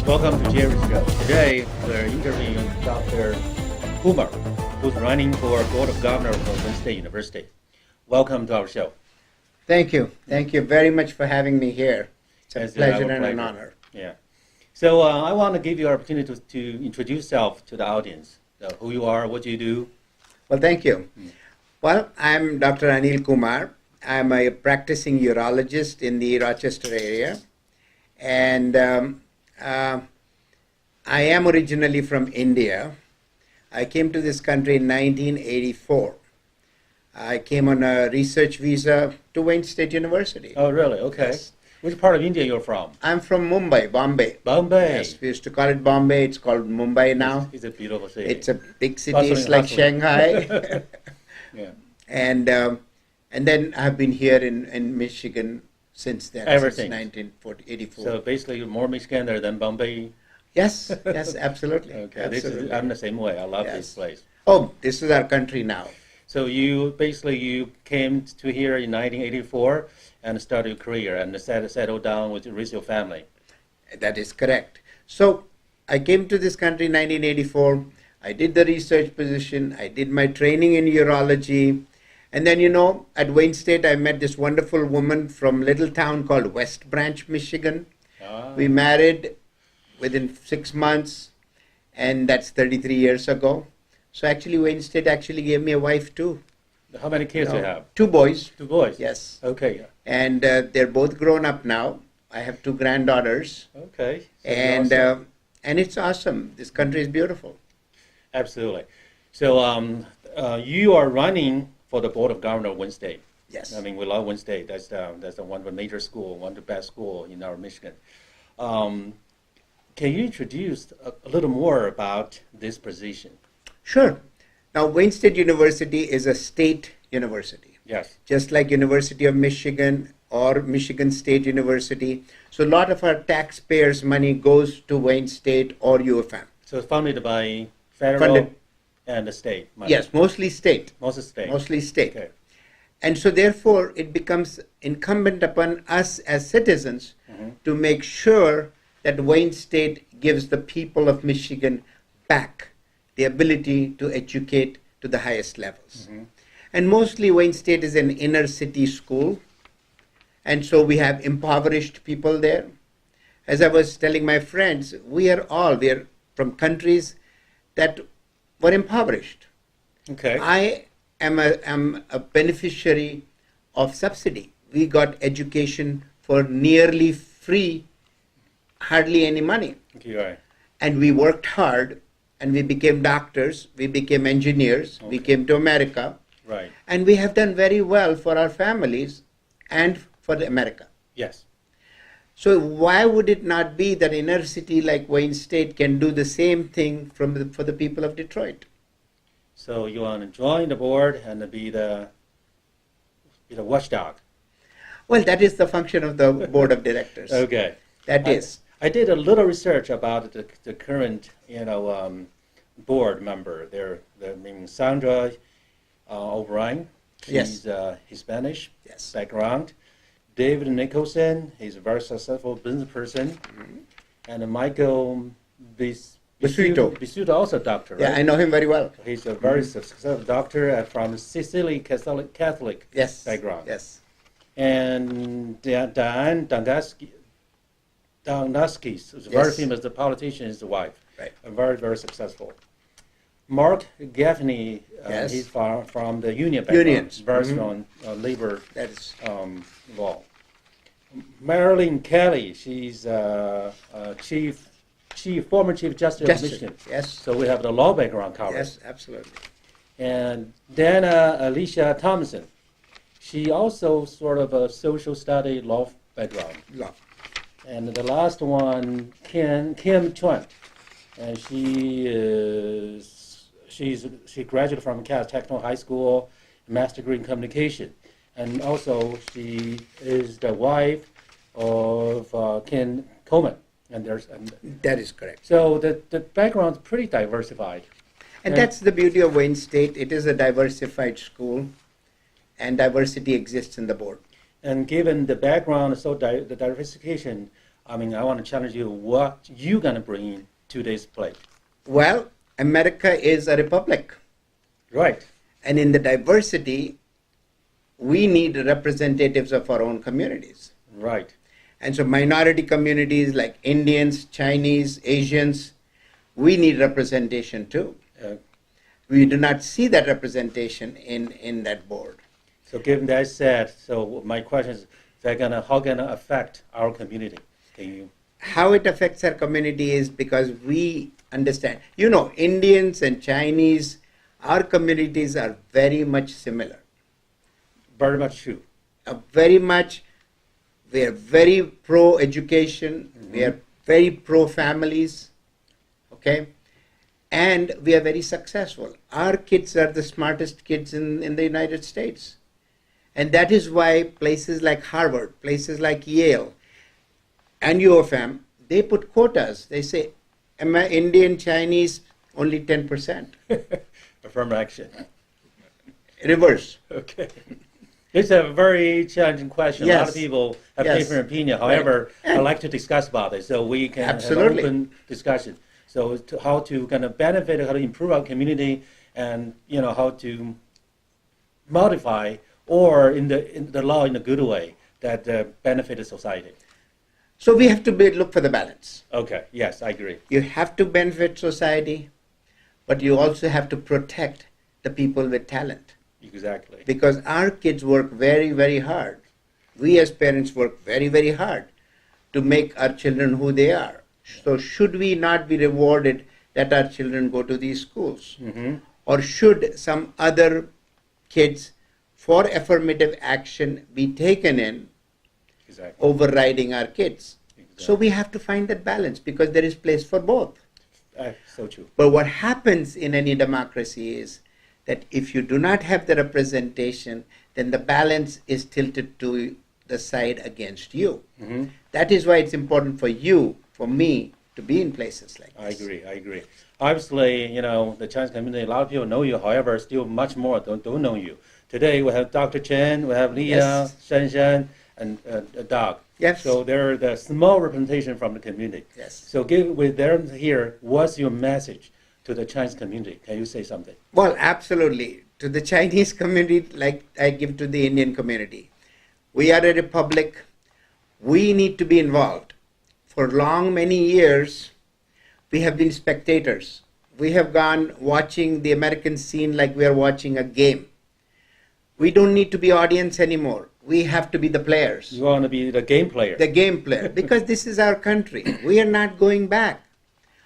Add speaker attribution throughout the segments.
Speaker 1: Welcome to Jerry's Show. Today, we're interviewing Dr. Kumar, who's running for Board of Governors of Wayne State University. Welcome to our show.
Speaker 2: Thank you. Thank you very much for having me here. It's a pleasure and an honor.
Speaker 1: Yeah. So I want to give you an opportunity to introduce yourself to the audience. Who you are, what you do.
Speaker 2: Well, thank you. Well, I'm Dr. Anil Kumar. I'm a practicing urologist in the Rochester area. And I am originally from India. I came to this country in 1984. I came on a research visa to Wayne State University.
Speaker 1: Oh, really? Okay.
Speaker 2: Yes.
Speaker 1: Which part of India you're from?
Speaker 2: I'm from Mumbai, Bombay.
Speaker 1: Bombay.
Speaker 2: Yes, we used to call it Bombay. It's called Mumbai now.
Speaker 1: It's a beautiful city.
Speaker 2: It's a big city. It's like Shanghai.
Speaker 1: Yeah.
Speaker 2: And then I've been here in Michigan since then,
Speaker 1: Everything.
Speaker 2: since 1984.
Speaker 1: So basically, you're more Michigander than Bombay.
Speaker 2: Yes, absolutely.
Speaker 1: Okay,
Speaker 2: absolutely.
Speaker 1: I'm the same way. I love
Speaker 2: Yes.
Speaker 1: this place.
Speaker 2: Oh, this is our country now.
Speaker 1: So you came to here in 1984 and started your career and settled down with raise your family.
Speaker 2: That is correct. So I came to this country in 1984. I did the research position. I did my training in urology. And then, at Wayne State, I met this wonderful woman from a little town called West Branch, Michigan.
Speaker 1: Ah.
Speaker 2: We married within 6 months, and that's 33 years ago. So actually, Wayne State actually gave me a wife too.
Speaker 1: How many kids do you have?
Speaker 2: 2 boys.
Speaker 1: 2 boys?
Speaker 2: Yes.
Speaker 1: Okay.
Speaker 2: And they're both grown up now. I have 2 granddaughters.
Speaker 1: Okay. So
Speaker 2: And it's awesome. This country is beautiful.
Speaker 1: Absolutely. So you are running for the Board of Governors of Wayne State.
Speaker 2: Yes.
Speaker 1: I mean, we love Wayne State. That's the one of the major school, one of the best school in our Michigan. Can you introduce a little more about this position?
Speaker 2: Sure. Now, Wayne State University is a state university.
Speaker 1: Yes.
Speaker 2: Just like University of Michigan or Michigan State University. So a lot of our taxpayers' money goes to Wayne State or UFM.
Speaker 1: So it's funded by federal and the state money.
Speaker 2: Yes, mostly state.
Speaker 1: Mostly state. Okay.
Speaker 2: And so therefore, it becomes incumbent upon us as citizens to make sure that Wayne State gives the people of Michigan back the ability to educate to the highest levels. And mostly Wayne State is an inner city school. And so we have impoverished people there. As I was telling my friends, we are from countries that were impoverished.
Speaker 1: Okay.
Speaker 2: I am a beneficiary of subsidy. We got education for nearly free, hardly any money.
Speaker 1: Okay, right.
Speaker 2: And we worked hard, and we became doctors, we became engineers, we came to America.
Speaker 1: Right.
Speaker 2: And we have done very well for our families and for America.
Speaker 1: Yes.
Speaker 2: So why would it not be that inner city like Wayne State can do the same thing for the people of Detroit?
Speaker 1: So you want to join the board and be the watchdog.
Speaker 2: Well, that is the function of the board of directors.
Speaker 1: Okay.
Speaker 2: That is.
Speaker 1: I did a little research about the current board member. Their name is Sandra O'Brien. She's Hispanic background. David Nicholson, he's a very successful business person. And Michael Bisuto, also a doctor, right?
Speaker 2: Yeah, I know him very well.
Speaker 1: He's a very successful doctor from Sicily Catholic background.
Speaker 2: Yes.
Speaker 1: And Diane Dangaskis, who's very famous, the politician, is the wife.
Speaker 2: Right.
Speaker 1: Very, very successful. Mark Gaffney, he's from the union background.
Speaker 2: Unions.
Speaker 1: Very strong labor
Speaker 2: That is.
Speaker 1: law. Marilyn Kelly, she's former Chief Justice of Michigan.
Speaker 2: Yes.
Speaker 1: So we have the law background covered.
Speaker 2: Yes, absolutely.
Speaker 1: And Dana Alicia Thompson, she also sort of a social study law background.
Speaker 2: Law.
Speaker 1: And the last one, Kim Chuan, and she graduated from Cass Technical High School, master degree in communication, and also she is the wife of Ken Coleman.
Speaker 2: That is correct.
Speaker 1: So the background is pretty diversified.
Speaker 2: And that's the beauty of Wayne State. It is a diversified school, and diversity exists in the board.
Speaker 1: And given the background, so the diversification, I mean, I want to challenge you. What you gonna bring to this plate?
Speaker 2: Well, America is a republic.
Speaker 1: Right.
Speaker 2: And in the diversity, we need representatives of our own communities.
Speaker 1: Right.
Speaker 2: And so minority communities like Indians, Chinese, Asians, we need representation too. We do not see that representation in that board.
Speaker 1: So given that said, so my question is, how gonna affect our community? Can you?
Speaker 2: How it affects our community is because we understand. You know, Indians and Chinese, our communities are very much similar.
Speaker 1: Very much true.
Speaker 2: Very much, we are very pro-education, we are very pro-families, okay? And we are very successful. Our kids are the smartest kids in the United States. And that is why places like Harvard, places like Yale, and UFM, they put quotas. They say, Indian, Chinese, only 10%.
Speaker 1: Affirmative action.
Speaker 2: Reverse.
Speaker 1: Okay. It's a very challenging question.
Speaker 2: Yes.
Speaker 1: A lot of people have
Speaker 2: Yes.
Speaker 1: different opinion. However,
Speaker 2: Right.
Speaker 1: I'd like to discuss about it so we can
Speaker 2: Absolutely.
Speaker 1: have an open discussion. So how to kind of benefit, how to improve our community, and how to modify or in the law in a good way that benefit the society.
Speaker 2: So we have to look for the balance.
Speaker 1: Okay. Yes, I agree.
Speaker 2: You have to benefit society, but you also have to protect the people with talent.
Speaker 1: Exactly.
Speaker 2: Because our kids work very, very hard. We as parents work very, very hard to make our children who they are. So should we not be rewarded that our children go to these schools?
Speaker 1: Mm-hmm.
Speaker 2: Or should some other kids for affirmative action be taken in,
Speaker 1: Exactly.
Speaker 2: overriding our kids?
Speaker 1: Exactly.
Speaker 2: So we have to find that balance because there is place for both.
Speaker 1: So true.
Speaker 2: But what happens in any democracy is that if you do not have the representation, then the balance is tilted to the side against you.
Speaker 1: Mm-hmm.
Speaker 2: That is why it's important for you, for me, to be in places like this.
Speaker 1: I agree. Obviously, the Chinese community, a lot of people know you. However, still much more don't know you. Today, we have Dr. Chen, we have Leah,
Speaker 2: Yes.
Speaker 1: Shan, and Doug.
Speaker 2: Yes.
Speaker 1: So they're the small representation from the community.
Speaker 2: Yes.
Speaker 1: So with them here, what's your message to the Chinese community? Can you say something?
Speaker 2: Well, absolutely. To the Chinese community, like I give to the Indian community, we are a republic. We need to be involved. For many years, we have been spectators. We have gone watching the American scene like we are watching a game. We don't need to be audience anymore. We have to be the players.
Speaker 1: You want to be the game player.
Speaker 2: The game player. Because this is our country. We are not going back.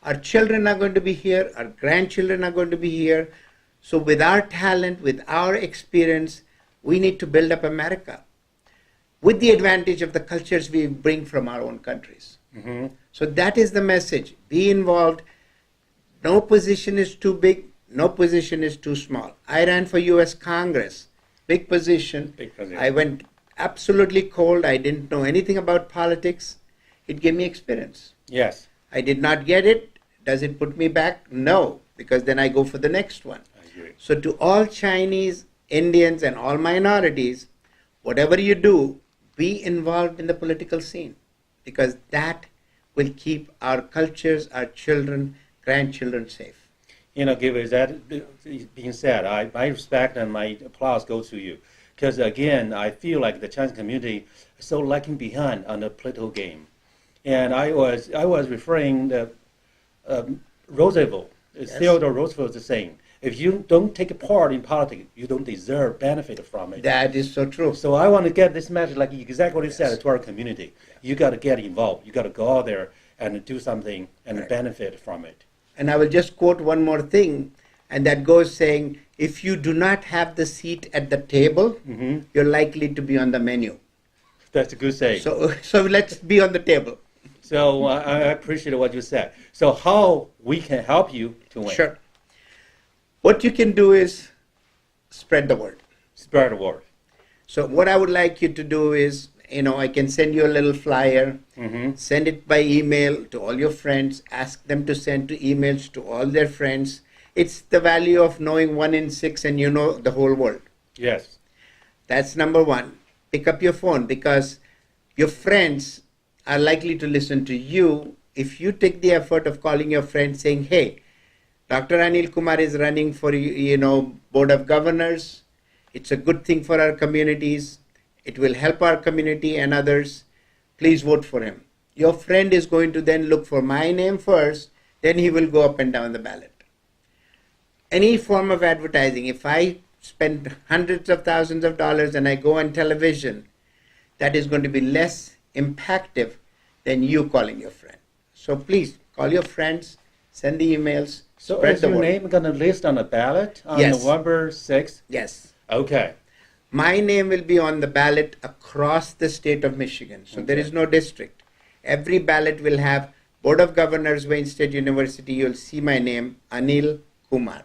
Speaker 2: Our children are going to be here. Our grandchildren are going to be here. So with our talent, with our experience, we need to build up America with the advantage of the cultures we bring from our own countries.
Speaker 1: Mm-hmm.
Speaker 2: So that is the message. Be involved. No position is too big. No position is too small. I ran for U.S. Congress. Big position.
Speaker 1: Big position.
Speaker 2: I went absolutely cold. I didn't know anything about politics. It gave me experience.
Speaker 1: Yes.
Speaker 2: I did not get it. Does it put me back? No, because then I go for the next one.
Speaker 1: I agree.
Speaker 2: So to all Chinese, Indians, and all minorities, whatever you do, be involved in the political scene, because that will keep our cultures, our children, grandchildren safe.
Speaker 1: Given that being said, my respect and my applause go to you. Because again, I feel like the Chinese community is so lagging behind on the political game. And I was referring to Roosevelt.
Speaker 2: Yes.
Speaker 1: Theodore Roosevelt is saying, if you don't take a part in politics, you don't deserve benefit from it.
Speaker 2: That is so true.
Speaker 1: So I want to get this message, like exactly what you said,
Speaker 2: Yes.
Speaker 1: to our community. You got to get involved. You got to go out there and do something and
Speaker 2: Right.
Speaker 1: benefit from it.
Speaker 2: And I will just quote one more thing, and that goes saying, if you do not have the seat at the table,
Speaker 1: Mm-hmm.
Speaker 2: you're likely to be on the menu.
Speaker 1: That's a good saying.
Speaker 2: So let's be on the table.
Speaker 1: So I appreciate what you said. So how we can help you to win?
Speaker 2: Sure. What you can do is spread the word.
Speaker 1: Spread the word.
Speaker 2: So what I would like you to do is, I can send you a little flyer,
Speaker 1: Mm-hmm.
Speaker 2: send it by email to all your friends, ask them to send to emails to all their friends. It's the value of knowing 1 in 6 and you know the whole world.
Speaker 1: Yes.
Speaker 2: That's number one. Pick up your phone because your friends are likely to listen to you if you take the effort of calling your friend saying, hey, Dr. Anil Kumar is running for, Board of Governors. It's a good thing for our communities. It will help our community and others. Please vote for him. Your friend is going to then look for my name first, then he will go up and down the ballot. Any form of advertising, if I spend hundreds of thousands of dollars and I go on television, that is going to be less impactful than you calling your friend. So please call your friends, send the emails,
Speaker 1: So
Speaker 2: spread
Speaker 1: is
Speaker 2: the
Speaker 1: your
Speaker 2: word.
Speaker 1: name going to list on the ballot on
Speaker 2: Yes.
Speaker 1: November 6th?
Speaker 2: Yes.
Speaker 1: Okay.
Speaker 2: My name will be on the ballot across the state of Michigan. So there
Speaker 1: Okay.
Speaker 2: is no district. Every ballot will have Board of Governors, Wayne State University. You'll see my name, Anil Kumar.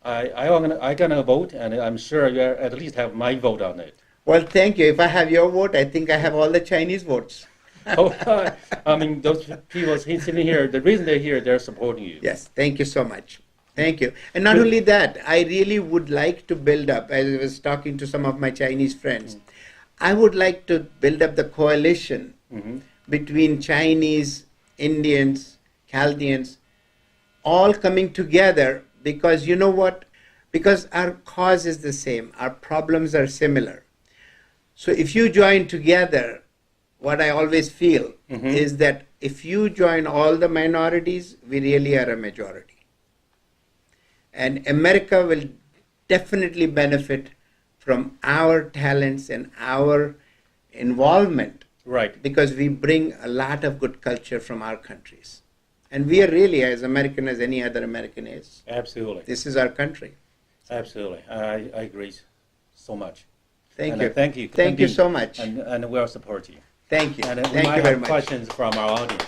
Speaker 1: I'm gonna vote, and I'm sure you at least have my vote on it.
Speaker 2: Well, thank you. If I have your vote, I think I have all the Chinese votes.
Speaker 1: Oh, I mean, those people sitting here, the reason they're here, they're supporting you.
Speaker 2: Yes, thank you so much. Thank you. And not only that, I really would like to build up, as I was talking to some of my Chinese friends, I would like to build up the coalition between Chinese, Indians, Chaldeans, all coming together because you know what? Because our cause is the same, our problems are similar. So if you join together, what I always feel is that if you join all the minorities, we really are a majority. And America will definitely benefit from our talents and our involvement.
Speaker 1: Right.
Speaker 2: Because we bring a lot of good culture from our countries. And we are really as American as any other American is.
Speaker 1: Absolutely.
Speaker 2: This is our country.
Speaker 1: Absolutely. I agree so much.
Speaker 2: Thank
Speaker 1: And
Speaker 2: you.
Speaker 1: Thank you.
Speaker 2: Thank you so much.
Speaker 1: And we'll support you.
Speaker 2: Thank you.
Speaker 1: And we
Speaker 2: Thank
Speaker 1: might
Speaker 2: you very
Speaker 1: have
Speaker 2: much.
Speaker 1: questions from our audience.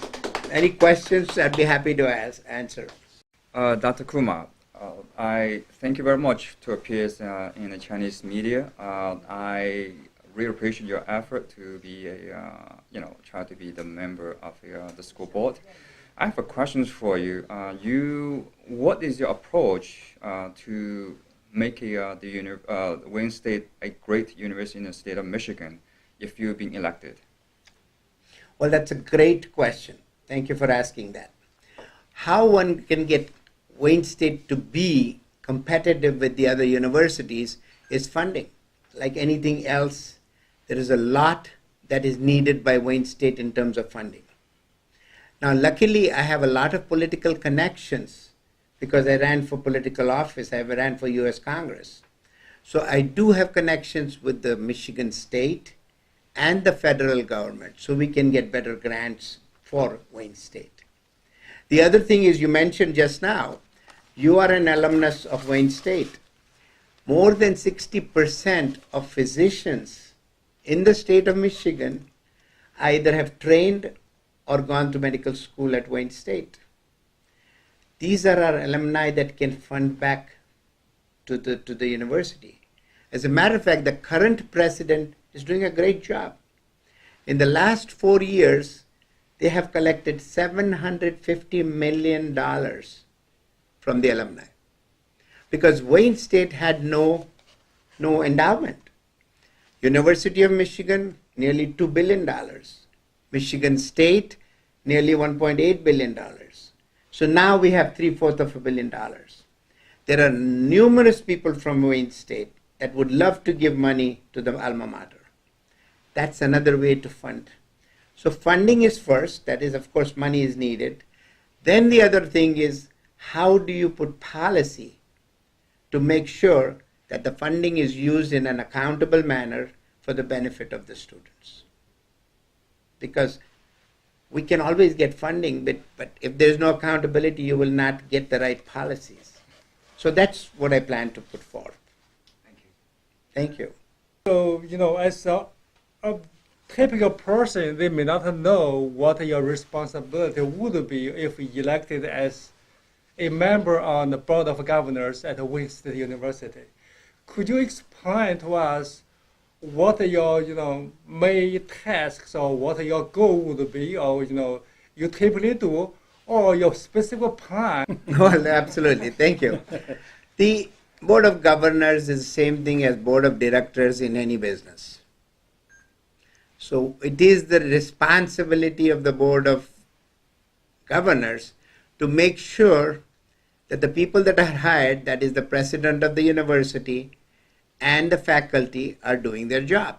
Speaker 2: Any questions? I'd be happy to answer.
Speaker 3: Dr. Kumar, I thank you very much to appear in the Chinese media. I really appreciate your effort to be try to be the member of the school board. I have a question for you. What is your approach to make the Wayne State a great university in the state of Michigan if you've been elected?
Speaker 2: Well, that's a great question. Thank you for asking that. How one can get Wayne State to be competitive with the other universities is funding. Like anything else, there is a lot that is needed by Wayne State in terms of funding. Now, luckily, I have a lot of political connections because I ran for political office. I ran for U.S. Congress. So I do have connections with the Michigan State and the federal government so we can get better grants for Wayne State. The other thing is you mentioned just now, you are an alumnus of Wayne State. More than 60% of physicians in the state of Michigan either have trained or gone to medical school at Wayne State. These are our alumni that can fund back to the university. As a matter of fact, the current president is doing a great job. In the last 4 years, they have collected $750 million from the alumni because Wayne State had no endowment. University of Michigan, nearly $2 billion. Michigan State, nearly $1.8 billion. So now we have $750 million. There are numerous people from Wayne State that would love to give money to the alma mater. That's another way to fund. So funding is first, that is, of course, money is needed. Then the other thing is, how do you put policy to make sure that the funding is used in an accountable manner for the benefit of the students? Because we can always get funding, but if there's no accountability, you will not get the right policies. So that's what I plan to put forth.
Speaker 3: Thank you.
Speaker 2: Thank you.
Speaker 4: So, as a typical person, they may not know what your responsibility would be if elected as a member on the Board of Governors at Wayne State University. Could you explain to us what your main tasks or what your goal would be, or you typically do, or your specific plan?
Speaker 2: Well, absolutely. Thank you. The Board of Governors is the same thing as Board of Directors in any business. So it is the responsibility of the Board of Governors to make sure that the people that are hired, that is the president of the university and the faculty, are doing their job.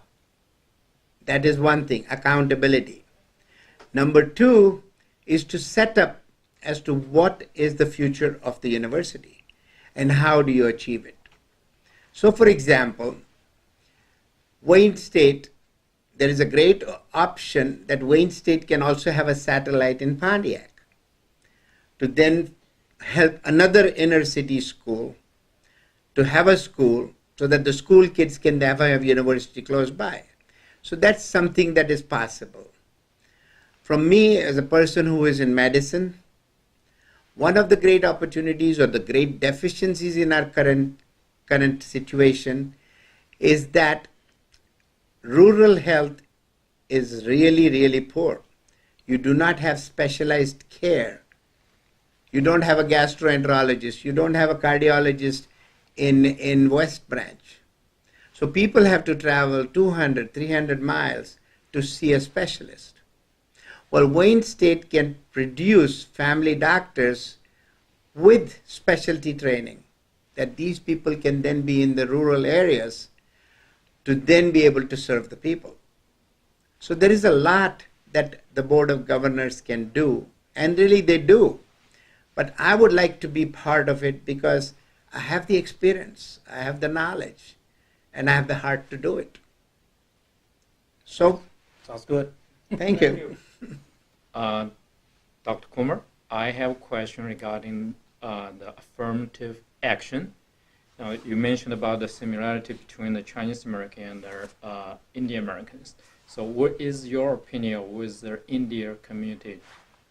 Speaker 2: That is one thing, accountability. Number two is to set up as to what is the future of the university and how do you achieve it. So for example, Wayne State, there is a great option that Wayne State can also have a satellite in Pontiac to then help another inner city school to have a school so that the school kids can never have university close by. So that's something that is possible. From me, as a person who is in medicine, one of the great opportunities or the great deficiencies in our current situation is that rural health is really, really poor. You do not have specialized care. You don't have a gastroenterologist. You don't have a cardiologist in West Branch. So people have to travel 200, 300 miles to see a specialist. Well, Wayne State can produce family doctors with specialty training, that these people can then be in the rural areas to then be able to serve the people. So there is a lot that the Board of Governors can do, and really they do. But I would like to be part of it because I have the experience, I have the knowledge, and I have the heart to do it. So,
Speaker 1: Sounds good.
Speaker 2: thank you.
Speaker 5: Dr. Kumar, I have a question regarding the affirmative action. Now, you mentioned about the similarity between the Chinese American and the Indian Americans. So what is your opinion with the Indian community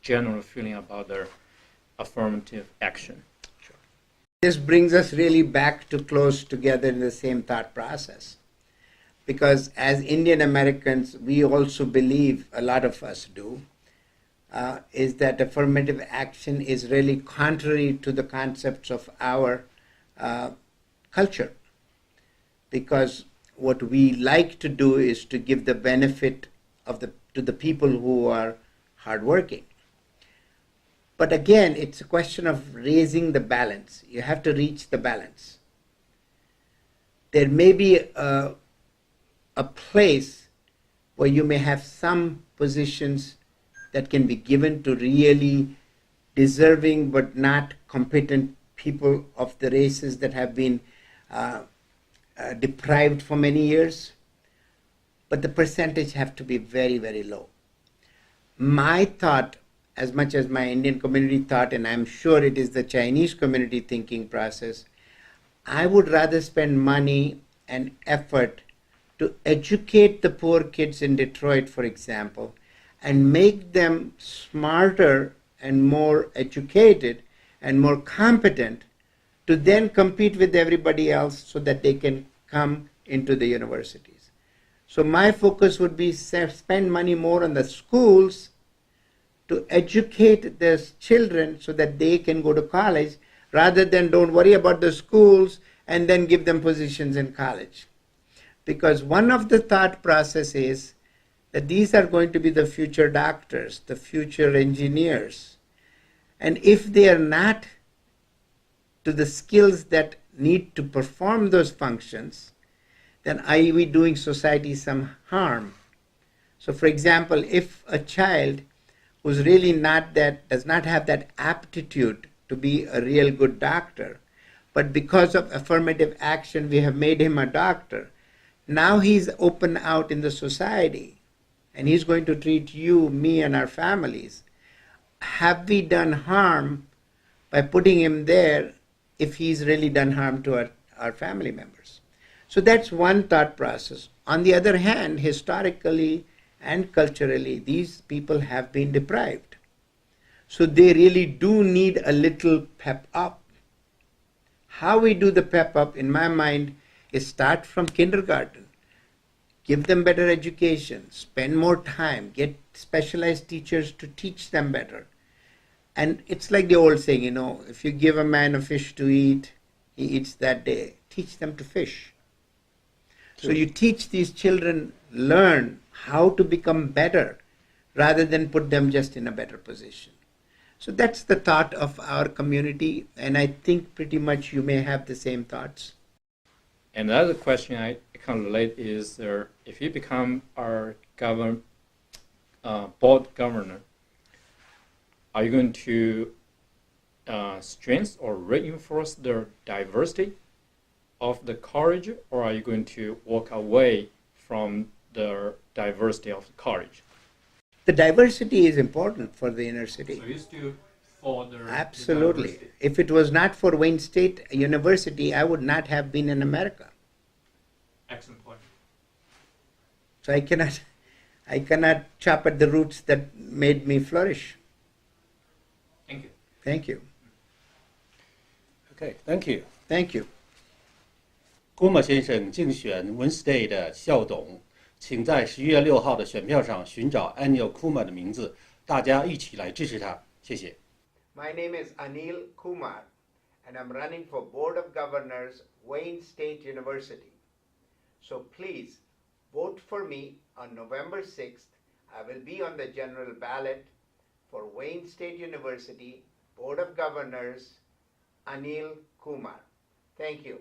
Speaker 5: general feeling about their affirmative action?
Speaker 2: This brings us really back to close together in the same thought process. Because as Indian Americans, we also believe, a lot of us do, is that affirmative action is really contrary to the concepts of our culture. Because what we like to do is to give the benefit of to the people who are hardworking. But again, it's a question of raising the balance. You have to reach the balance. There may be a place where you may have some positions that can be given to really deserving but not competent people of the races that have been deprived for many years. But the percentage have to be very, very low. My thought, as much as my Indian community thought, and I'm sure it is the Chinese community thinking process, I would rather spend money and effort to educate the poor kids in Detroit, for example, and make them smarter and more educated and more competent to then compete with everybody else so that they can come into the universities. So my focus would be spend money more on the schools to educate the children so that they can go to college, rather than don't worry about the schools and then give them positions in college. Because one of the thought process is that these are going to be the future doctors, the future engineers. And if they are not to the skills that need to perform those functions, then are we doing society some harm? So for example, if a child who's really does not have that aptitude to be a real good doctor, but because of affirmative action we have made him a doctor, now he's open out in the society and he's going to treat you, me, and our families. Have we done harm by putting him there if he's really done harm to our family members? So that's one thought process. On the other hand, historically and culturally, these people have been deprived. So they really do need a little pep up. How we do the pep up, in my mind, is start from kindergarten. Give them better education, spend more time, get specialized teachers to teach them better. And it's like the old saying, if you give a man a fish to eat, he eats that day. Teach them to fish. So you teach these children, learn how to become better rather than put them just in a better position. So that's the thought of our community, and I think pretty much you may have the same thoughts.
Speaker 5: And the other question I can relate is if you become our board governor, are you going to strengthen or reinforce the diversity of the college, or are you going to walk away from the diversity of the college?
Speaker 2: The diversity is important for the inner city.
Speaker 5: So you still for the
Speaker 2: Absolutely.
Speaker 5: diversity.
Speaker 2: If it was not for Wayne State University, I would not have been in America.
Speaker 5: Excellent point.
Speaker 2: So I cannot chop at the roots that made me flourish.
Speaker 5: Thank you.
Speaker 2: Thank you.
Speaker 1: Okay, thank you.
Speaker 2: Thank you.
Speaker 1: Kumar 先生竞选 Wednesday 的校董，请在11月6号的选票上寻找 Anil Kumar 的名字，大家一起来支持他。谢谢。
Speaker 2: My name is Anil Kumar, and I'm running for Board of Governors, Wayne State University. So please vote for me on November 6th. I will be on the general ballot for Wayne State University, Board of Governors, Anil Kumar. Thank you.